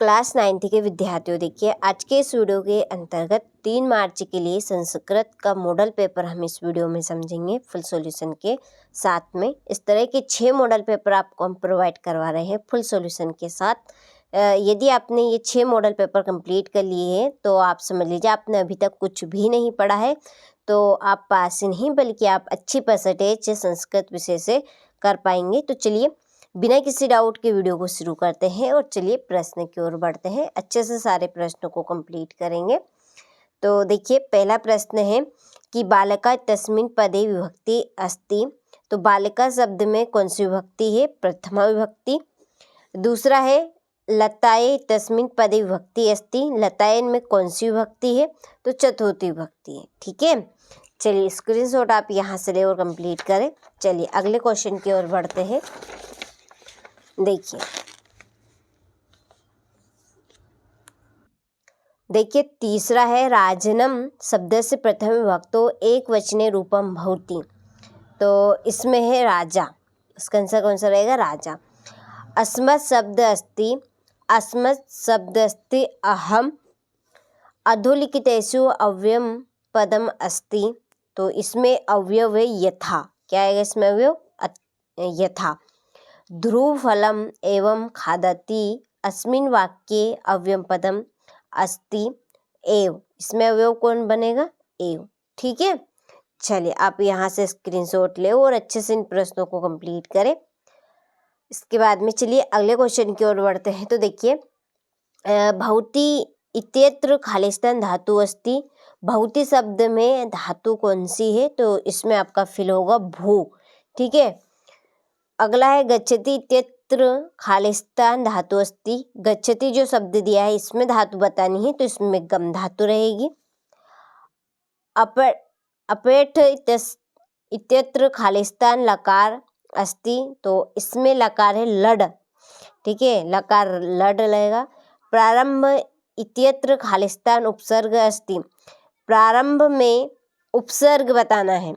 Class 9th के विद्यार्थियों, देखिए आज के इस वीडियो के अंतर्गत 3 मार्च के लिए संस्कृत का मॉडल पेपर हम इस वीडियो में समझेंगे फुल सॉल्यूशन के साथ में। इस तरह के 6 मॉडल पेपर आपको हम प्रोवाइड करवा रहे हैं फुल सॉल्यूशन के साथ। यदि आपने ये 6 मॉडल पेपर कंप्लीट कर लिए हैं तो आप समझ लीजिए आपने अभी तक कुछ भी नहीं पढ़ा है, तो आप पास ही नहीं बल्कि आप अच्छी परसेंटेज संस्कृत विषय से कर पाएंगे। तो चलिए बिना किसी डाउट के वीडियो को शुरू करते हैं और चलिए प्रश्न की ओर बढ़ते हैं। अच्छे से सारे प्रश्नों को कंप्लीट करेंगे। तो देखिए पहला प्रश्न है कि बालिका तस्मिन् पदे विभक्ति अस्ति। तो बालिका शब्द में कौन सी विभक्ति है? प्रथमा विभक्ति। दूसरा है लताये तस्मिन् पदे विभक्ति अस्ति। लतायन में कौन सी विभक्ति है? तो चतुर्थी विभक्ति है। ठीक है, चलिए स्क्रीनशॉट आप यहाँ से ले और कंप्लीट करें। चलिए अगले क्वेश्चन की ओर बढ़ते हैं। देखिए तीसरा है राजनम शब्द से प्रथम विभक्तो एक वचने रूपम भवति। तो इसमें है राजा, इसका आंसर कौन सा रहेगा? राजा। अस्मत् शब्द अस्ति। अस्मत् शब्द अस्ति अहम। अधोलिखितेषु अव्ययम पदम अस्ति। तो इसमें अवयव है यथा। क्या है इसमें अवयव? यथा। ध्रुव फलम एवं खादति। अस्मिन् वाक्ये अव्ययम पदम अस्ति एव। इसमें अवयव कौन बनेगा? एव। ठीक है, चलिए आप यहाँ से स्क्रीनशॉट ले और अच्छे से इन प्रश्नों को कंप्लीट करें। इसके बाद में चलिए अगले क्वेश्चन की ओर बढ़ते हैं। तो देखिए भवति इत्यत्र खालिस्तान धातु अस्ति। भवति शब्द में धातु कौन सी है? तो इसमें आपका फिल होगा भू। ठीक है, अगला है गच्छति इत्यत्र खालिस्तान धातु अस्ति। गच्छति जो शब्द दिया है इसमें धातु बतानी है, तो इसमें गम धातु रहेगी। अपेठ इत्यत्र खालिस्तान लकार अस्ति। तो इसमें लकार है लड। ठीक है, लकार लड रहेगा। प्रारंभ इत्यत्र खालिस्तान उपसर्ग अस्ति। प्रारंभ में उपसर्ग बताना है,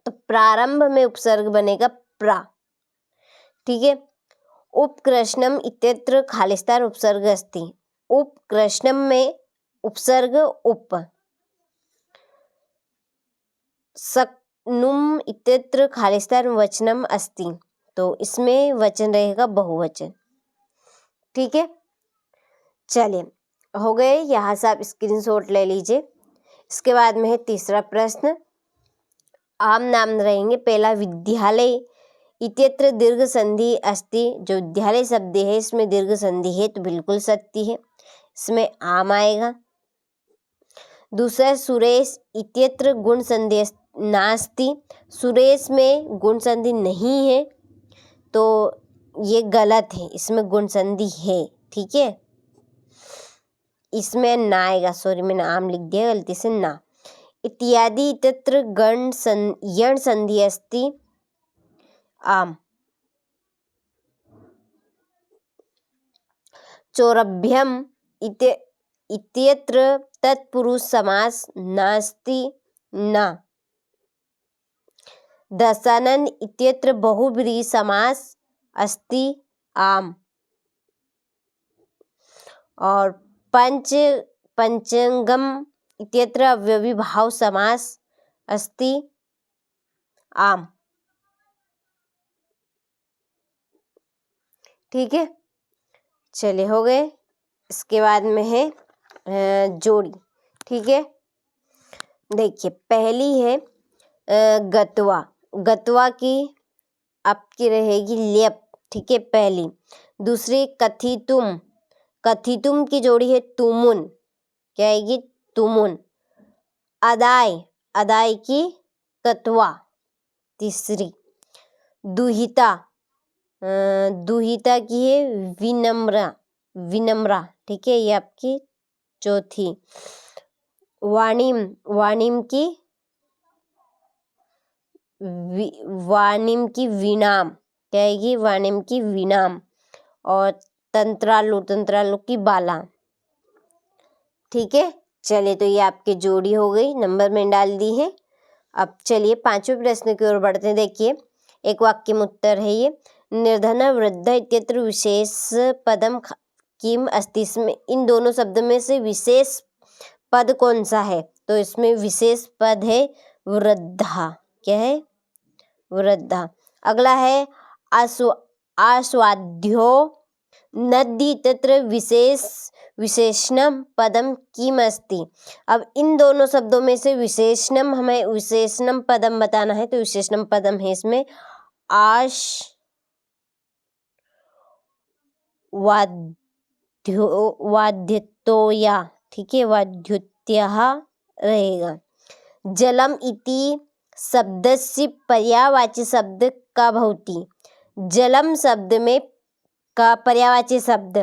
तो प्रारंभ में उपसर्ग बनेगा प्रा। ठीक है, उपकृष्णम इत्यत्र खालिस्तान उपसर्ग अस्ति। उपकृष्णम में उपसर्ग उप। सक्नुम इत्यत्र खालिस्तान वचनम अस्ति। तो इसमें वचन रहेगा बहुवचन। ठीक है, चलिए हो गए, यहाँ से आप स्क्रीनशॉट ले लीजिए। इसके बाद में है तीसरा प्रश्न। आम नाम रहेंगे। पहला विद्यालय इत्यत्र दीर्घ संधि अस्ति। जो विद्यालय शब्द है इसमें दीर्घ संधि है, तो बिल्कुल सत्य है, इसमें आम आएगा। दूसरा सुरेश इत्यत्र गुण संधि नास्ति। सुरेश में गुण संधि नहीं है, तो ये गलत है, इसमें गुण संधि है। ठीक है, इसमें ना आएगा, सॉरी मैंने आम लिख दिया गलती से, ना। इत्यादि इत्यत्र यण संधि अस्ति। आम। चौरभ्यम इत्यत्र तत्पुरुष समास नास्ति। ना। दशानन इत्यत्र बहुब्रीहि समास अस्ति। आम। और पंचंगम इत्यत्र अव्ययीभाव समास अस्ति। आम। ठीक है, चलिए हो गए। इसके बाद में है जोड़ी। ठीक है, देखिए पहली है गत्वा। गत्वा की आपकी रहेगी लेप। ठीक है, पहली। दूसरी कथितुम। कथितुम की जोड़ी है तुमुन। क्या आएगी? तुमुन। अदाय। अदाय की कत्वा। तीसरी दुहिता। दुहिता की है विनम्रा। विनम्रा। ठीक है, ये आपकी चौथी। वाणिम। वाणिम की वाणिम की विनाम। क्या आएगी? वाणिम की विनाम। और तंत्रालु। तंत्रालु की बाला। ठीक है, चलिए तो ये आपकी जोड़ी हो गई, नंबर में डाल दी है। अब चलिए पांचवें प्रश्न की ओर बढ़ते हैं। देखिए एक वाक्य में उत्तर है ये। निर्धन वृद्ध इत्यत्र विशेष पदम किम अस्ति, इसमें इन दोनों शब्द में से विशेष पद कौन सा है? तो इसमें विशेष पद है वृद्धा। क्या है? वृद्धा। अगला है आस्वाद्यो नदी तत्र विशेषणम पदम किम अस्ति। अब इन दोनों शब्दों में से विशेषणम, हमें विशेषणम पदम बताना है, तो विशेषणम पदम है इसमें वाद्यतोया। ठीक है, वाद्युत्यः रहेगा। जलम इति शब्दस्य पर्यायवाची शब्द का भवति। जलम शब्द में का पर्यायवाची शब्द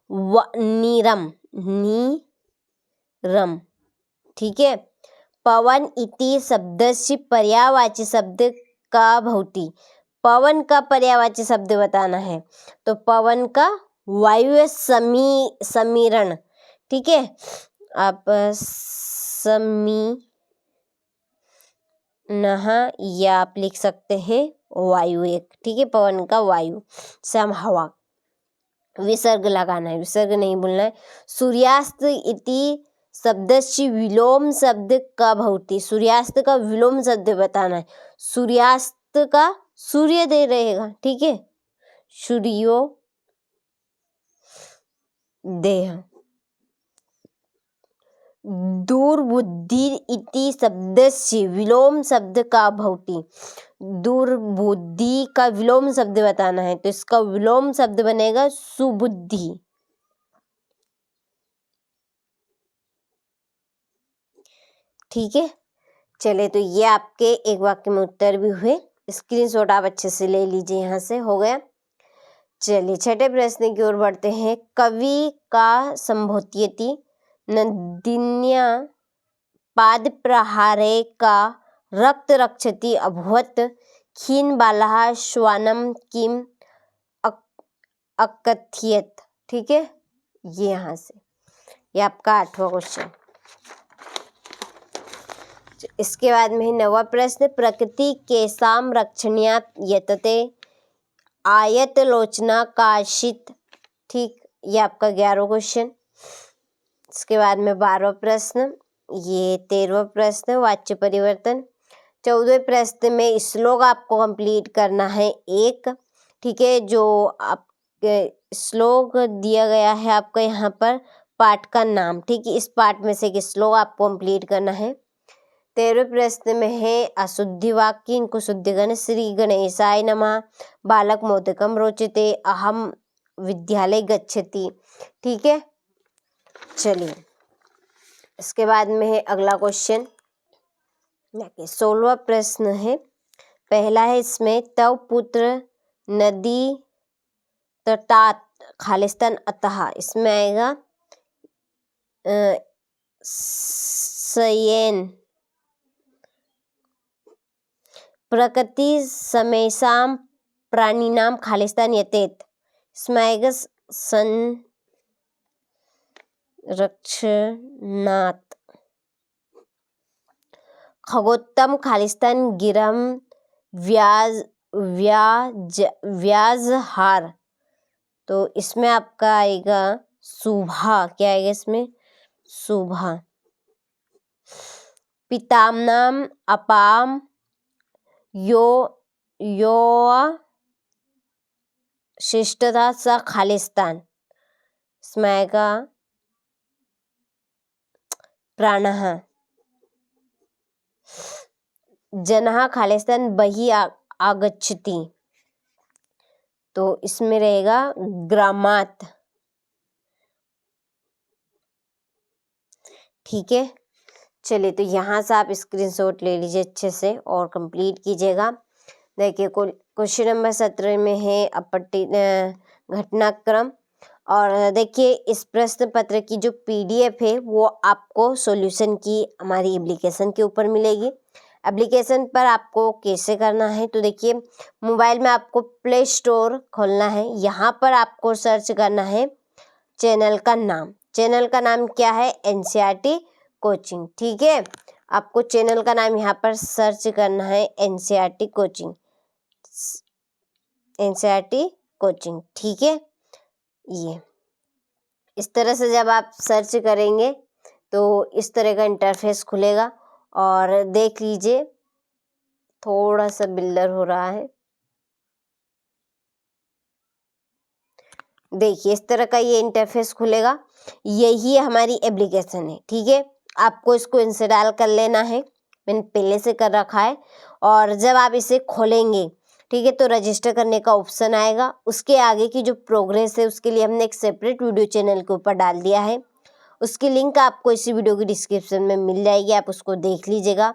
नीरम, नीरम। ठीक है। पवन इति शब्दस्य पर्यायवाची शब्द का भवति। पवन का पर्यायवाची शब्द बताना है, तो पवन का वायु समीरण। ठीक है, आप समीनः या आप लिख सकते हैं वायु एक। ठीक है, पवन का वायु, सम हवा। विसर्ग लगाना है, विसर्ग नहीं बोलना है। सूर्यास्त इति शब्दस्य विलोम शब्द का भवति। सूर्यास्त का विलोम शब्द बताना है। सूर्यास्त का सूर्योदय रहेगा। ठीक है, सूर्योदय। दुर्बुद्धि इति शब्दस्य विलोम शब्द का भवति। दुर्बुद्धि का विलोम शब्द बताना है, तो इसका विलोम शब्द बनेगा सुबुद्धि। ठीक है, चले तो ये आपके एक वाक्य में उत्तर भी हुए। स्क्रीनशॉट आप अच्छे से ले लीजिए, यहाँ से हो गया। चलिए छठे प्रश्न की ओर बढ़ते हैं। कवि का संबोध्यति नंदिन्या पाद प्रहारे का रक्त रक्षति अभवत खीन बालः श्वानम किम अकथयत। ठीक है, ये यहाँ से, ये आपका 8वां क्वेश्चन। इसके बाद में 9वां प्रश्न। प्रकृति के साम रक्षणीया यतते आयत लोचना काशित। ठीक, ये आपका 11वां क्वेश्चन। इसके बाद में 12वां प्रश्न, ये 13वां प्रश्न वाच्य परिवर्तन। 14वें प्रश्न में श्लोक आपको कंप्लीट करना है एक। ठीक है, जो आप श्लोक दिया गया है आपका यहाँ पर पाठ का नाम। ठीक है, इस पाठ में से एक श्लोक आपको कंप्लीट करना है। 13वें प्रश्न में है अशुद्धि वाक्य, इनको शुद्ध करना। श्री गणेशाय नमः, बालक मोदकम रोचते, अहम विद्यालय गच्छति। ठीक है, चलिए इसके बाद में है अगला क्वेश्चन। 16वां प्रश्न है। पहला है इसमें तव पुत्र नदी तटात खालिस्तान अतः, इसमें आएगा सयेन। प्रकृति समेषाम प्राणिनाम खालिस्तान यतेत, इसमें आएगा संरक्षणात्। खगोत्तम खालिस्तान गिरम व्याजहार, तो इसमें आपका आएगा शुभा। क्या आएगा इसमें? शुभा। पितामहम अपाम यो शिष्टता स खालिस्तान, इसमें आएगा प्राणः। जनः खालिस्तान बहि आगच्छति, तो इसमें रहेगा ग्रामात। ठीक है, चलिए तो यहाँ से आप स्क्रीनशॉट ले लीजिए अच्छे से और कंप्लीट कीजिएगा। देखिए क्वेश्चन नंबर 17 में है अपठित घटनाक्रम। और देखिए इस प्रश्न पत्र की जो PDF है वो आपको सॉल्यूशन की हमारी एप्लीकेशन के ऊपर मिलेगी। एप्लीकेशन पर आपको कैसे करना है, तो देखिए मोबाइल में आपको प्ले स्टोर खोलना है। यहाँ पर आपको सर्च करना है चैनल का नाम। चैनल का नाम क्या है? NCERT coaching. ठीक है, आपको चैनल का नाम यहाँ पर सर्च करना है NCERT कोचिंग, NCERT कोचिंग। ठीक है, ये इस तरह से जब आप सर्च करेंगे तो इस तरह का इंटरफेस खुलेगा। और देख लीजिए थोड़ा सा बिल्डर हो रहा है, देखिए इस तरह का ये इंटरफेस खुलेगा। यही हमारी एप्लीकेशन है, ठीक है। आपको इसको इंस्टॉल कर लेना है, मैंने पहले से कर रखा है। और जब आप इसे खोलेंगे, ठीक है, तो रजिस्टर करने का ऑप्शन आएगा। उसके आगे की जो प्रोग्रेस है उसके लिए हमने एक सेपरेट वीडियो चैनल के ऊपर डाल दिया है, उसकी लिंक आपको इसी वीडियो की डिस्क्रिप्शन में मिल जाएगी, आप उसको देख लीजिएगा।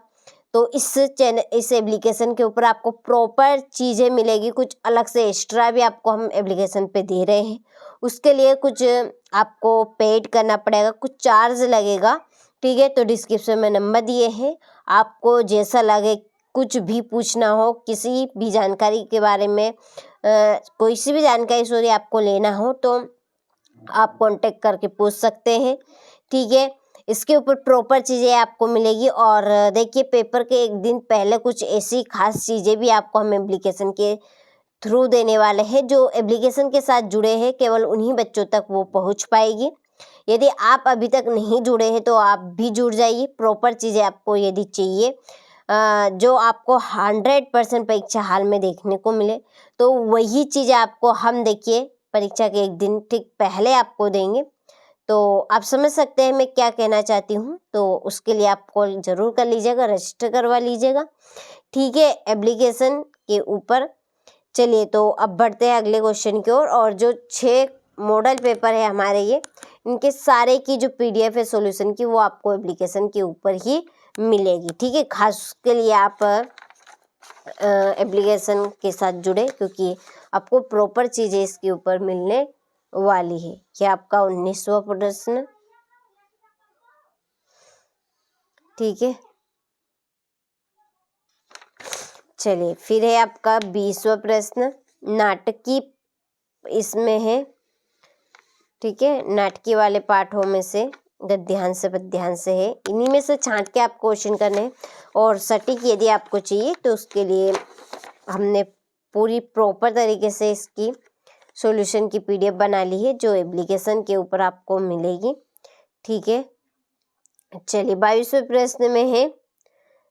तो इस एप्लीकेशन के ऊपर आपको प्रॉपर चीज़ें मिलेगी, कुछ अलग से एक्स्ट्रा भी आपको हम एप्लीकेशन पे दे रहे हैं। उसके लिए कुछ आपको पेड करना पड़ेगा, कुछ चार्ज लगेगा, ठीक है। तो डिस्क्रिप्शन में नंबर दिए हैं, आपको जैसा लगे, कुछ भी पूछना हो, किसी भी जानकारी के बारे में कोई सी भी जानकारी सॉरी आपको लेना हो तो आप कांटेक्ट करके पूछ सकते हैं, ठीक है। इसके ऊपर प्रॉपर चीज़ें आपको मिलेगी। और देखिए पेपर के एक दिन पहले कुछ ऐसी खास चीज़ें भी आपको हम एप्लीकेशन के थ्रू देने वाले हैं, जो एप्लीकेशन के साथ जुड़े हैं केवल उन्हीं बच्चों तक वो पहुंच पाएगी। यदि आप अभी तक नहीं जुड़े हैं तो आप भी जुड़ जाइए। प्रॉपर चीज़ें आपको यदि चाहिए जो आपको 100% परीक्षा हाल में देखने को मिले, तो वही चीज़ें आपको हम देखिए परीक्षा के एक दिन ठीक पहले आपको देंगे। तो आप समझ सकते हैं मैं क्या कहना चाहती हूँ। तो उसके लिए आप कॉल ज़रूर कर लीजिएगा, रजिस्टर करवा लीजिएगा, ठीक है, एप्लीकेशन के ऊपर। चलिए तो अब बढ़ते हैं अगले क्वेश्चन की ओर। और जो 6 मॉडल पेपर है हमारे ये, इनके सारे की जो PDF है सॉल्यूशन की, वो आपको एप्लीकेशन के ऊपर ही मिलेगी, ठीक है। खास के लिए आप एप्लीकेशन के साथ जुड़े, क्योंकि आपको प्रॉपर चीज़ें इसके ऊपर मिलने वाली है। ये आपका 19वां प्रश्न, ठीक है। चलिए फिर है आपका 20वां प्रश्न, नाटकी इसमें है, ठीक है। नाटकी वाले पाठों में से गद्यांश पद्यांश है, इन्हीं में से छांट के आप क्वेश्चन करने हैं। और सटीक यदि आपको चाहिए तो उसके लिए हमने पूरी प्रॉपर तरीके से इसकी सॉल्यूशन की PDF बना ली है, जो एप्लीकेशन के ऊपर आपको मिलेगी, ठीक है। चलिए 22वें प्रश्न में है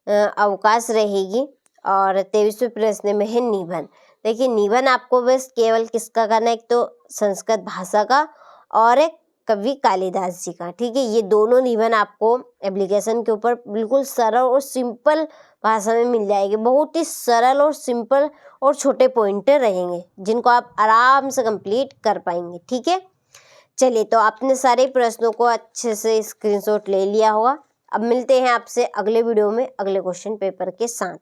अवकाश रहेगी। और 23वें प्रश्न में है निबंध। देखिए निबंध आपको बस केवल किसका करना है, एक तो संस्कृत भाषा का और एक कवि कालिदास जी का, ठीक है। ये दोनों निबंध आपको एप्लीकेशन के ऊपर बिल्कुल सरल और सिंपल भाषा में मिल जाएगी। बहुत ही सरल और सिंपल और छोटे पॉइंटर रहेंगे, जिनको आप आराम से कंप्लीट कर पाएंगे, ठीक है। चलिए तो आपने सारे प्रश्नों को अच्छे से स्क्रीनशॉट ले लिया होगा। अब मिलते हैं आपसे अगले वीडियो में अगले क्वेश्चन पेपर के साथ।